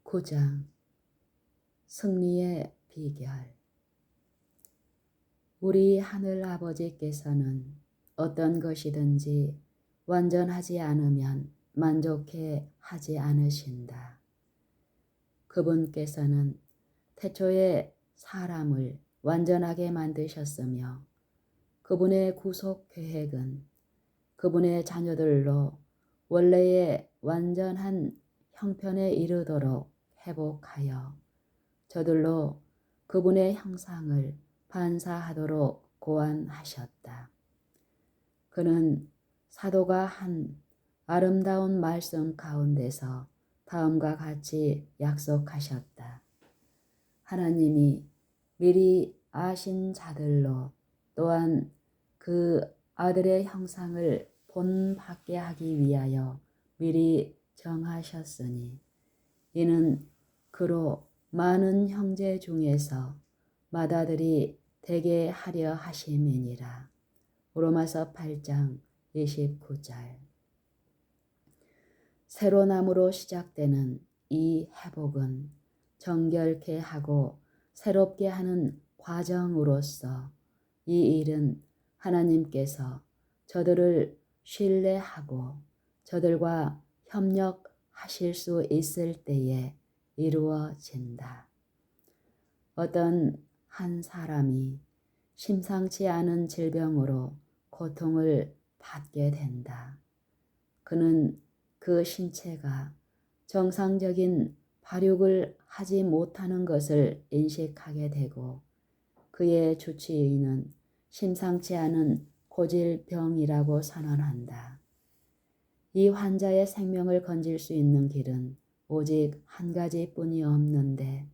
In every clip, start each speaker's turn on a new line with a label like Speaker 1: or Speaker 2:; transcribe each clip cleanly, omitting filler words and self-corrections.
Speaker 1: 9장 승리의 비결. 우리 하늘 아버지께서는 어떤 것이든지 완전하지 않으면 만족해 하지 않으신다. 그분께서는 태초에 사람을 완전하게 만드셨으며 그분의 구속 계획은 그분의 자녀들로 원래의 완전한 형편에 이르도록 회복하여 저들로 그분의 형상을 반사하도록 고안하셨다. 그는 사도가 한 아름다운 말씀 가운데서 다음과 같이 약속하셨다. 하나님이 미리 아신 자들로 또한 그 아들의 형상을 본받게 하기 위하여 미리 정하셨으니 이는 그로 많은 형제 중에서 맏아들이 되게 하려 하심이니라. 로마서 8장 29절. 새로 남으로 시작되는 이 회복은 정결케 하고 새롭게 하는 과정으로서 이 일은 하나님께서 저들을 신뢰하고 저들과 협력하실 수 있을 때에 이루어진다. 어떤 한 사람이 심상치 않은 질병으로 고통을 받게 된다. 그는 그 신체가 정상적인 발육을 하지 못하는 것을 인식하게 되고 그의 주치의는 심상치 않은 고질병이라고 선언한다. 이 환자의 생명을 건질 수 있는 길은 오직 한 가지뿐이 없는데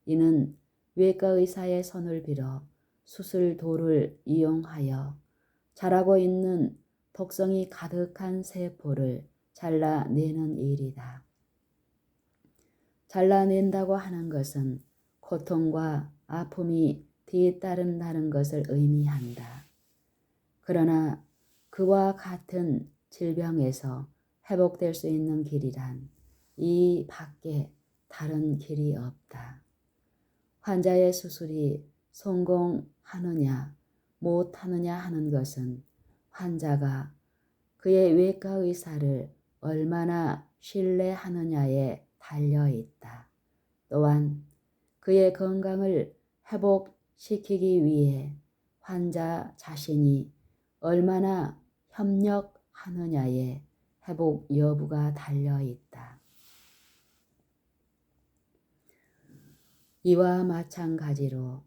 Speaker 1: 이는 외과 의사의 손을 빌어 수술도를 이용하여 자라고 있는 독성이 가득한 세포를 잘라내는 일이다. 잘라낸다고 하는 것은 고통과 아픔이 뒤따른다는 것을 의미한다. 그러나 그와 같은 질병에서 회복될 수 있는 길이란 이 밖에 다른 길이 없다. 환자의 수술이 성공하느냐 못하느냐 하는 것은 환자가 그의 외과 의사를 얼마나 신뢰하느냐에 달려 있다. 또한 그의 건강을 회복시키기 위해 환자 자신이 얼마나 협력하느냐에 회복 여부가 달려 있다. 이와 마찬가지로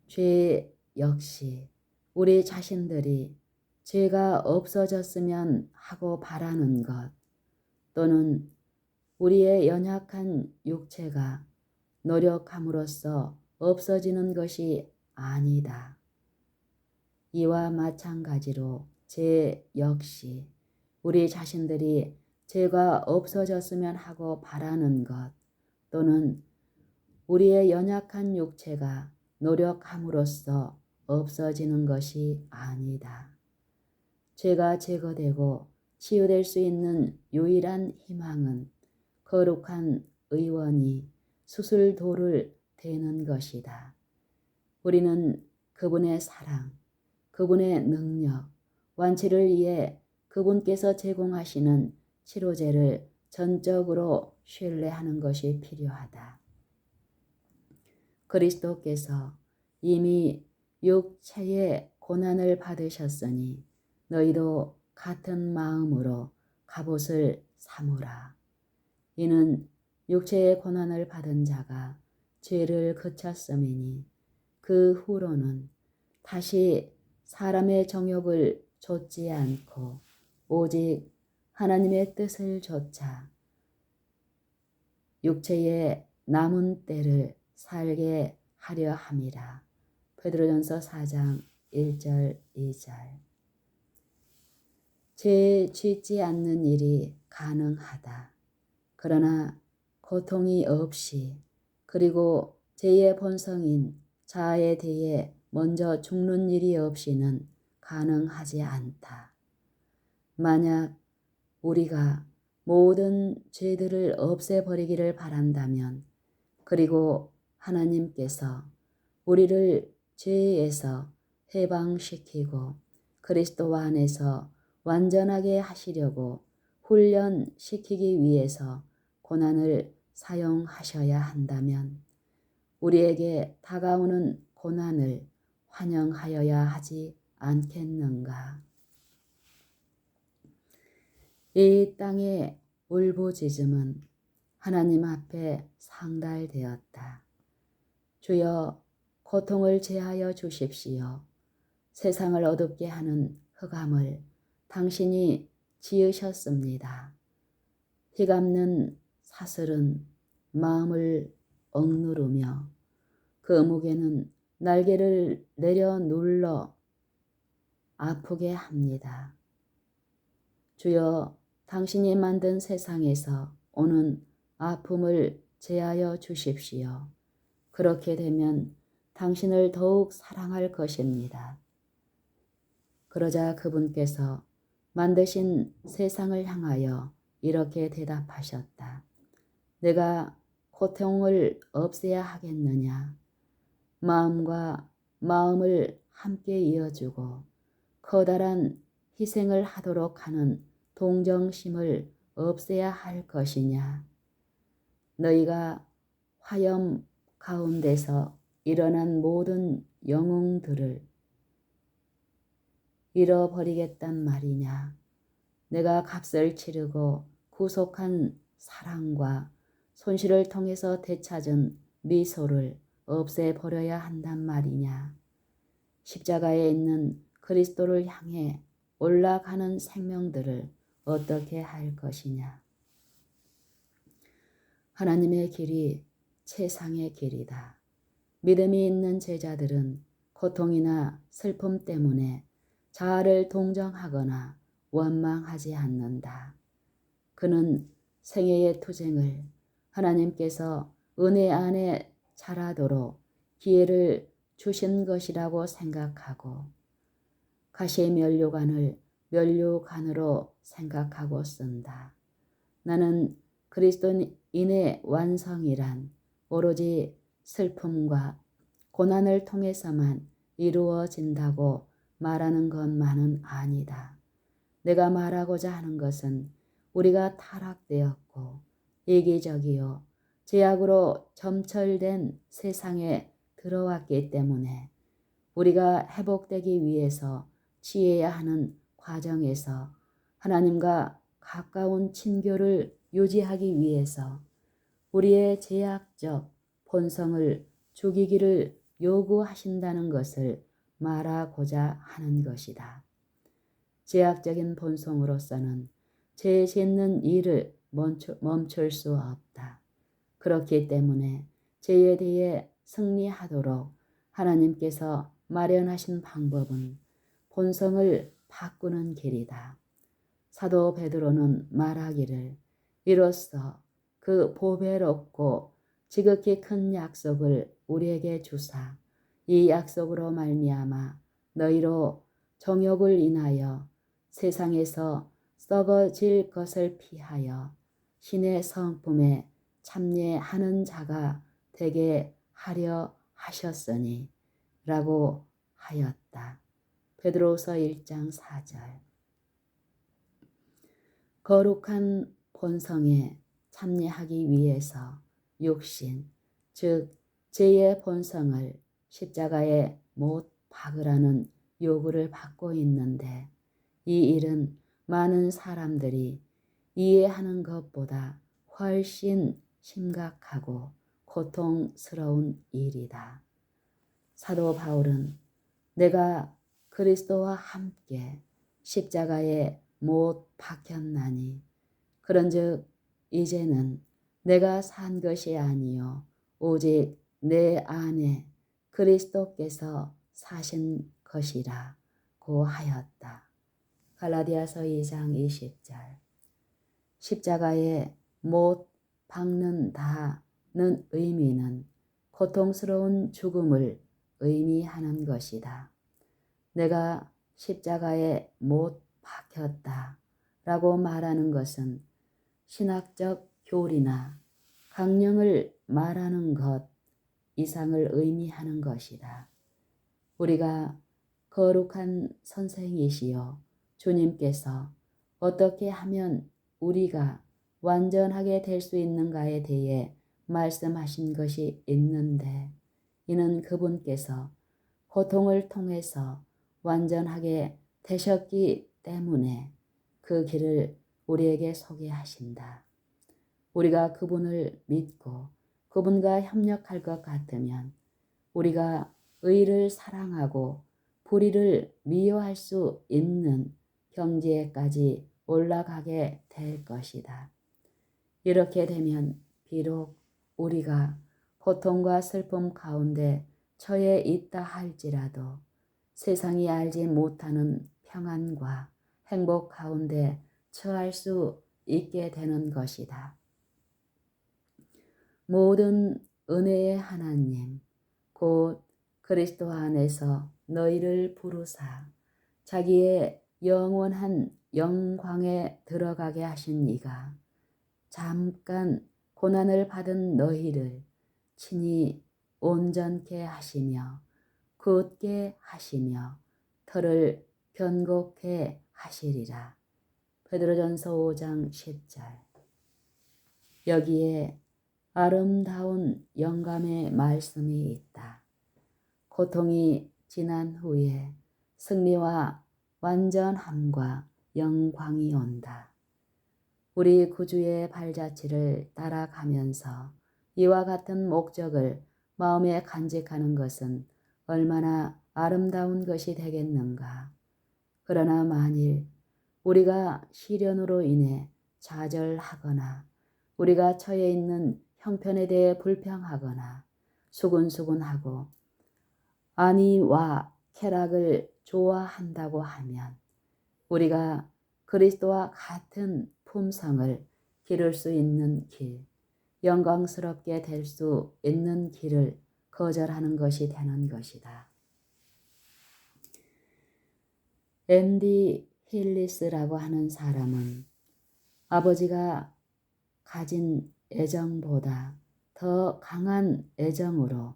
Speaker 1: 죄 역시 우리 자신들이 죄가 없어졌으면 하고 바라는 것 또는 우리의 연약한 육체가 노력함으로써 없어지는 것이 아니다. 이와 마찬가지로 죄 역시 우리 자신들이 죄가 없어졌으면 하고 바라는 것 또는 우리의 연약한 육체가 노력함으로써 없어지는 것이 아니다. 죄가 제거되고 치유될 수 있는 유일한 희망은 거룩한 의원이 수술도를 대는 것이다. 우리는 그분의 사랑, 그분의 능력, 완치를 위해 그분께서 제공하시는 치료제를 전적으로 신뢰하는 것이 필요하다. 그리스도께서 이미 육체의 고난을 받으셨으니 너희도 같은 마음으로 갑옷을 삼으라. 이는 육체의 고난을 받은 자가 죄를 그쳤음이니 그 후로는 다시 사람의 정욕을 좇지 않고 오직 하나님의 뜻을 좇아 육체의 남은 때를 살게 하려 함이라. 베드로전서 4장 1절 2절. 죄 짓지 않는 일이 가능하다. 그러나 고통이 없이 그리고 죄의 본성인 자아에 대해 먼저 죽는 일이 없이는 가능하지 않다. 만약 우리가 모든 죄들을 없애버리기를 바란다면, 그리고 하나님께서 우리를 죄에서 해방시키고 그리스도 안에서 완전하게 하시려고 훈련시키기 위해서 고난을 사용하셔야 한다면 우리에게 다가오는 고난을 환영하여야 하지 않겠는가? 이 땅의 울부짖음은 하나님 앞에 상달되었다. 주여, 고통을 제하여 주십시오. 세상을 어둡게 하는 흑암을 당신이 지으셨습니다. 휘감는 사슬은 마음을 억누르며 그 목에는 날개를 내려 눌러 아프게 합니다. 주여, 당신이 만든 세상에서 오는 아픔을 제하여 주십시오. 그렇게 되면 당신을 더욱 사랑할 것입니다. 그러자 그분께서 만드신 세상을 향하여 이렇게 대답하셨다. 내가 고통을 없애야 하겠느냐? 마음과 마음을 함께 이어주고 커다란 희생을 하도록 하는 동정심을 없애야 할 것이냐? 너희가 화염 가운데서 일어난 모든 영웅들을 잃어버리겠단 말이냐? 내가 값을 치르고 구속한 사랑과 손실을 통해서 되찾은 미소를 없애버려야 한단 말이냐? 십자가에 있는 그리스도를 향해 올라가는 생명들을 어떻게 할 것이냐? 하나님의 길이 최상의 길이다. 믿음이 있는 제자들은 고통이나 슬픔 때문에 자아를 동정하거나 원망하지 않는다. 그는 생애의 투쟁을 하나님께서 은혜 안에 자라도록 기회를 주신 것이라고 생각하고 가시의 면류관을 면류관으로 생각하고 쓴다. 나는 그리스도인의 완성이란 오로지 슬픔과 고난을 통해서만 이루어진다고 말하는 것만은 아니다. 내가 말하고자 하는 것은 우리가 타락되었고 이기적이요 죄악으로 점철된 세상에 들어왔기 때문에 우리가 회복되기 위해서 취해야 하는 과정에서 하나님과 가까운 친교를 유지하기 위해서 우리의 죄악적 본성을 죽이기를 요구하신다는 것을 말하고자 하는 것이다. 죄악적인 본성으로서는 죄 짓는 일을 멈출 수 없다. 그렇기 때문에 죄에 대해 승리하도록 하나님께서 마련하신 방법은 본성을 바꾸는 길이다. 사도 베드로는 말하기를 이로써 그 보배롭고 지극히 큰 약속을 우리에게 주사 이 약속으로 말미암아 너희로 정욕을 인하여 세상에서 썩어질 것을 피하여 신의 성품에 참여하는 자가 되게 하려 하셨으니 라고 하였다. 베드로후서 1장 4절. 거룩한 본성에 참여하기 위해서 육신, 즉 죄의 본성을 십자가에 못 박으라는 요구를 받고 있는데 이 일은 많은 사람들이 이해하는 것보다 훨씬 심각하고 고통스러운 일이다. 사도 바울은 내가 그리스도와 함께 십자가에 못 박혔나니 그런즉 이제는 내가 산 것이 아니요 오직 내 안에 그리스도께서 사신 것이라고 하였다. 갈라디아서 2장 20절. 십자가에 못 박는다는 의미는 고통스러운 죽음을 의미하는 것이다. 내가 십자가에 못 박혔다 라고 말하는 것은 신학적 교리나 강령을 말하는 것 이상을 의미하는 것이다. 우리가 거룩한 선생이시여 주님께서 어떻게 하면 우리가 완전하게 될 수 있는가에 대해 말씀하신 것이 있는데, 이는 그분께서 고통을 통해서 완전하게 되셨기 때문에 그 길을 우리에게 소개하신다. 우리가 그분을 믿고 그분과 협력할 것 같으면 우리가 의를 사랑하고 불의를 미워할 수 있는 경지에까지 올라가게 될 것이다. 이렇게 되면 비록 우리가 고통과 슬픔 가운데 처해 있다 할지라도 세상이 알지 못하는 평안과 행복 가운데 처할 수 있게 되는 것이다. 모든 은혜의 하나님, 곧 그리스도 안에서 너희를 부르사 자기의 영원한 영광에 들어가게 하신 이가 잠깐 고난을 받은 너희를 친히 온전케 하시며 굳게 하시며 터를 변곡케 하시리라. 베드로전서 5장 10절. 여기에 아름다운 영감의 말씀이 있다. 고통이 지난 후에 승리와 완전함과 영광이 온다. 우리 구주의 발자취를 따라가면서 이와 같은 목적을 마음에 간직하는 것은 얼마나 아름다운 것이 되겠는가. 그러나 만일 우리가 시련으로 인해 좌절하거나 우리가 처해 있는 형편에 대해 불평하거나 수군수군하고 안위와 쾌락을 좋아한다고 하면 우리가 그리스도와 같은 품성을 기를 수 있는 길, 영광스럽게 될 수 있는 길을 거절하는 것이 되는 것이다. 앤디 힐리스라고 하는 사람은 아버지가 가진 애정보다 더 강한 애정으로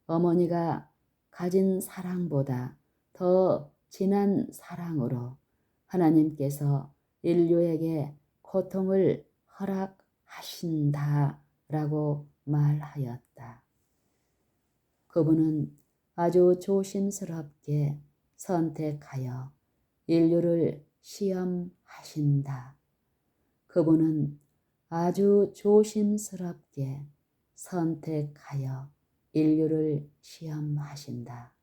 Speaker 1: 어머니가 가진 사랑보다 더 진한 사랑으로 하나님께서 인류에게 고통을 허락하신다라고 말하였다. 그분은 아주 조심스럽게 선택하여 인류를 시험하신다. 그분은 아주 조심스럽게 선택하여 인류를 시험하신다.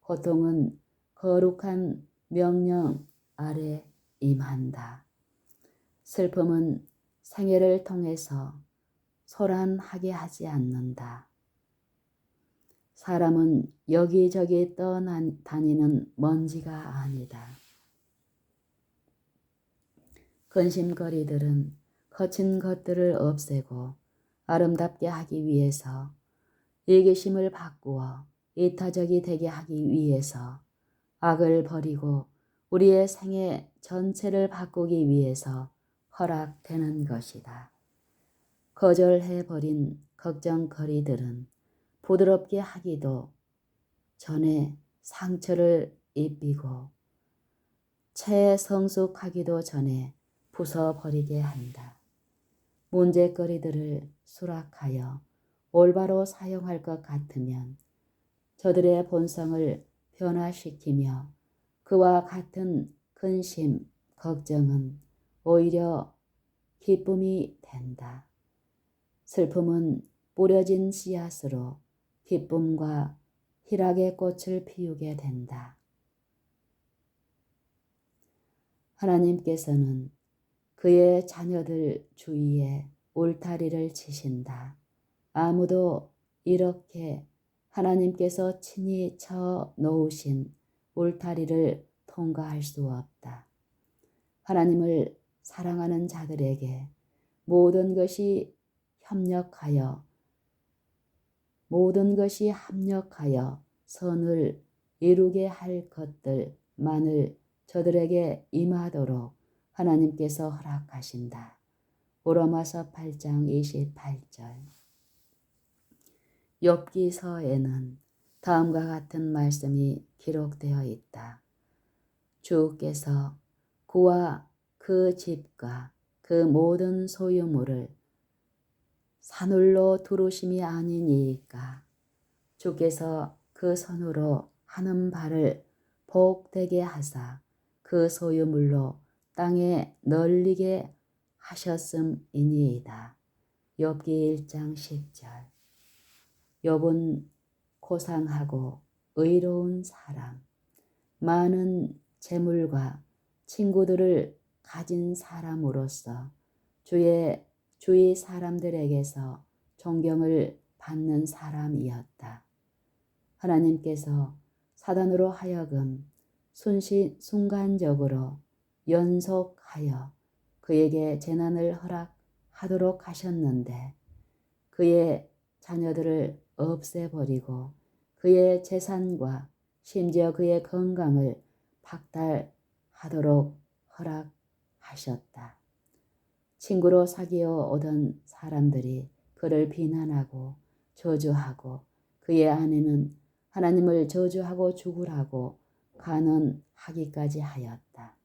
Speaker 1: 고통은 거룩한 명령 아래 임한다. 슬픔은 생애를 통해서 소란하게 하지 않는다. 사람은 여기저기 떠다니는 먼지가 아니다. 근심거리들은 거친 것들을 없애고 아름답게 하기 위해서, 이기심을 바꾸어 이타적이 되게 하기 위해서, 악을 버리고 우리의 생애 전체를 바꾸기 위해서 허락되는 것이다. 거절해버린 걱정거리들은 부드럽게 하기도 전에 상처를 입히고 채 성숙하기도 전에 부숴버리게 한다. 문제거리들을 수락하여 올바로 사용할 것 같으면 저들의 본성을 변화시키며 그와 같은 근심, 걱정은 오히려 기쁨이 된다. 슬픔은 뿌려진 씨앗으로 기쁨과 희락의 꽃을 피우게 된다. 하나님께서는 그의 자녀들 주위에 울타리를 치신다. 아무도 이렇게 하나님께서 친히 쳐 놓으신 울타리를 통과할 수 없다. 하나님을 사랑하는 자들에게 모든 것이 합력하여 선을 이루게 할 것들만을 저들에게 임하도록 하나님께서 허락하신다. 로마서 8장 28절. 욥기서에는 다음과 같은 말씀이 기록되어 있다. 주께서 그와 그 집과 그 모든 소유물을 산울로 두르심이 아니니까 주께서 그 손으로 하는 바를 복되게 하사 그 소유물로 땅에 널리게 하셨음이니이다. 욥기 1장 10절. 욥은 고상하고 의로운 사람, 많은 재물과 친구들을 가진 사람으로서 주위 사람들에게서 존경을 받는 사람이었다. 하나님께서 사단으로 하여금 순간적으로 연속하여 그에게 재난을 허락하도록 하셨는데 그의 자녀들을 없애버리고 그의 재산과 심지어 그의 건강을 박탈하도록 허락하셨다. 친구로 사귀어 오던 사람들이 그를 비난하고 저주하고 그의 아내는 하나님을 저주하고 죽으라고 간언하기까지 하였다.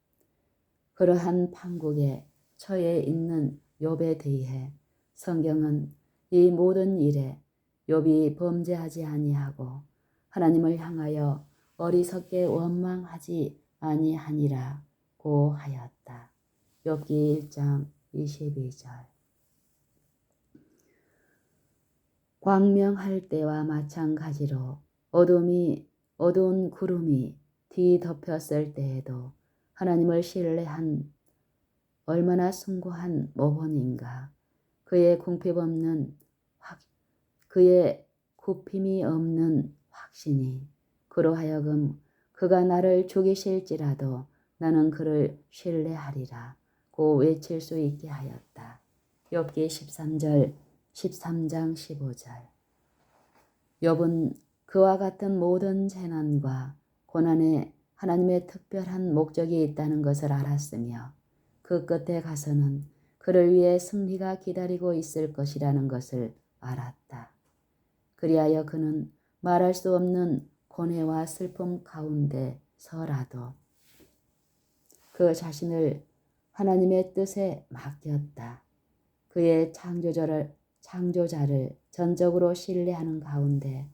Speaker 1: 그러한 판국에 처해 있는 욥에 대해 성경은 이 모든 일에 욥이 범죄하지 아니하고 하나님을 향하여 어리석게 원망하지 아니하니라고 하였다. 욥기 1장 22절. 광명할 때와 마찬가지로 어두운 구름이 뒤덮였을 때에도 하나님을 신뢰한 얼마나 숭고한 모본인가. 그의 굽힘이 없는 확신이 그로 하여금 그가 나를 죽이실지라도 나는 그를 신뢰하리라 고 외칠 수 있게 하였다. 욥기 13장 15절. 욥은 그와 같은 모든 재난과 고난에 하나님의 특별한 목적이 있다는 것을 알았으며 그 끝에 가서는 그를 위해 승리가 기다리고 있을 것이라는 것을 알았다. 그리하여 그는 말할 수 없는 고뇌와 슬픔 가운데서라도 그 자신을 하나님의 뜻에 맡겼다. 그의 창조자를 전적으로 신뢰하는 가운데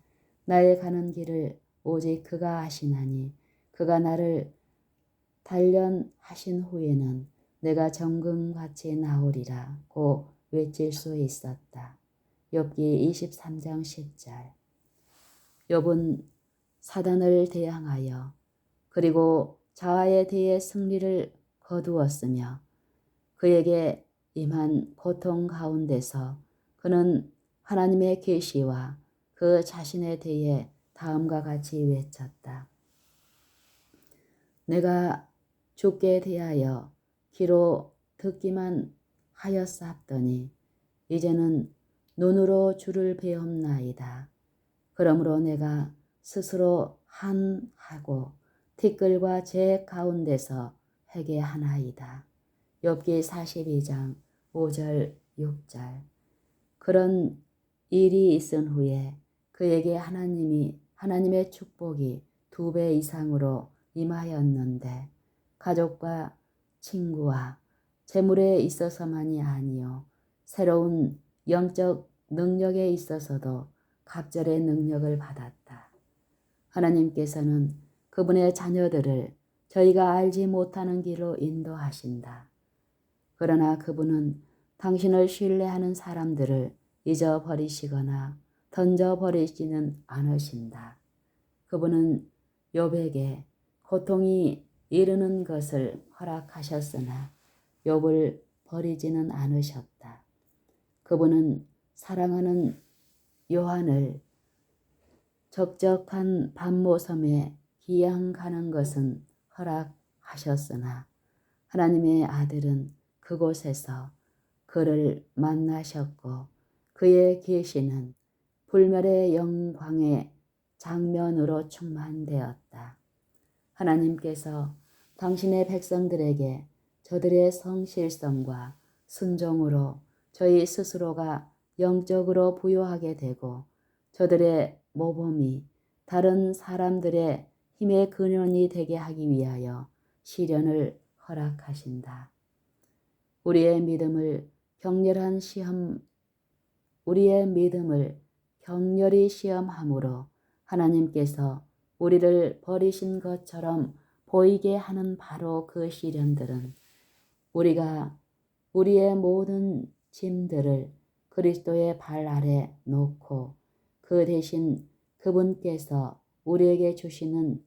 Speaker 1: 나의 가는 길을 오직 그가 아시나니 그가 나를 단련하신 후에는 내가 정금같이 나오리라 고 외칠 수 있었다. 욥기 23장 10절. 욥은 사단을 대항하여 그리고 자아에 대해 승리를 거두었으며 그에게 임한 고통 가운데서 그는 하나님의 계시와 그 자신에 대해 다음과 같이 외쳤다. 내가 주께 대하여 귀로 듣기만 하였사옵더니 이제는 눈으로 주를 배움나이다. 그러므로 내가 스스로 한하고 티끌과 재 가운데서 회개하나이다. 욥기 42장 5절 6절. 그런 일이 있은 후에 그에게 하나님의 축복이 2배 이상으로 임하였는데 가족과 친구와 재물에 있어서만이 아니요 새로운 영적 능력에 있어서도 갑절의 능력을 받았다. 하나님께서는 그분의 자녀들을 저희가 알지 못하는 길로 인도하신다. 그러나 그분은 당신을 신뢰하는 사람들을 잊어버리시거나 던져버리지는 않으신다. 그분은 욥에게 고통이 이르는 것을 허락하셨으나 욥을 버리지는 않으셨다. 그분은 사랑하는 요한을 적적한 밤모섬에 기양 가는 것은 허락하셨으나 하나님의 아들은 그곳에서 그를 만나셨고 그의 계시는 불멸의 영광의 장면으로 충만되었다. 하나님께서 당신의 백성들에게 저들의 성실성과 순종으로 저희 스스로가 영적으로 부유하게 되고 저들의 모범이 다른 사람들의 힘의 근원이 되게 하기 위하여 시련을 허락하신다. 우리의 믿음을 격렬히 시험함으로 하나님께서 우리를 버리신 것처럼 보이게 하는 바로 그 시련들은 우리가 우리의 모든 짐들을 그리스도의 발 아래 놓고 그 대신 그분께서 우리에게 주시는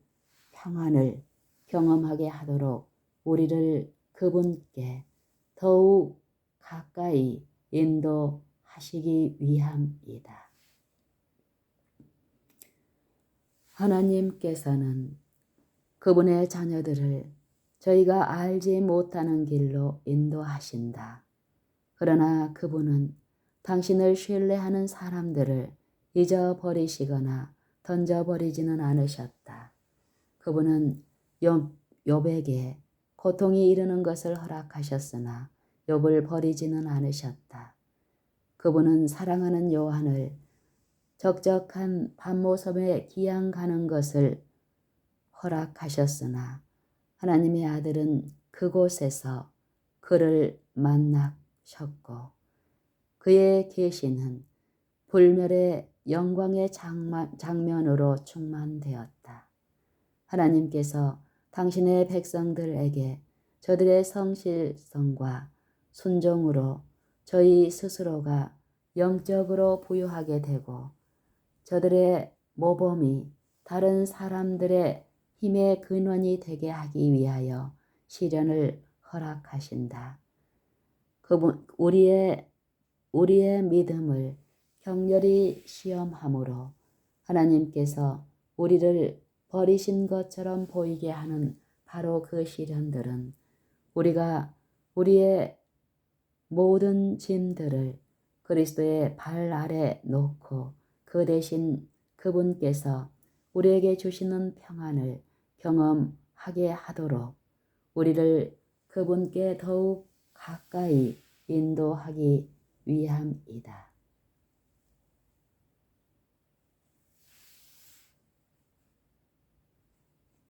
Speaker 1: 평안을 경험하게 하도록 우리를 그분께 더욱 가까이 인도하시기 위함이다. 하나님께서는 그분의 자녀들을 저희가 알지 못하는 길로 인도하신다. 그러나 그분은 당신을 신뢰하는 사람들을 잊어버리시거나 던져버리지는 않으셨다. 그분은 욥에게 고통이 이르는 것을 허락하셨으나 욥을 버리지는 않으셨다. 그분은 사랑하는 요한을 적적한 밤모섬에 기양 가는 것을 허락하셨으나 하나님의 아들은 그곳에서 그를 만나셨고 그의 계시는 불멸의 영광의 장면으로 충만되었다. 하나님께서 당신의 백성들에게 저들의 성실성과 순종으로 저희 스스로가 영적으로 부유하게 되고 저들의 모범이 다른 사람들의 힘의 근원이 되게 하기 위하여 시련을 허락하신다. 우리의 믿음을 격렬히 시험함으로 하나님께서 우리를 버리신 것처럼 보이게 하는 바로 그 시련들은 우리가 우리의 모든 짐들을 그리스도의 발 아래 놓고 그 대신 그분께서 우리에게 주시는 평안을 경험하게 하도록 우리를 그분께 더욱 가까이 인도하기 위함이다.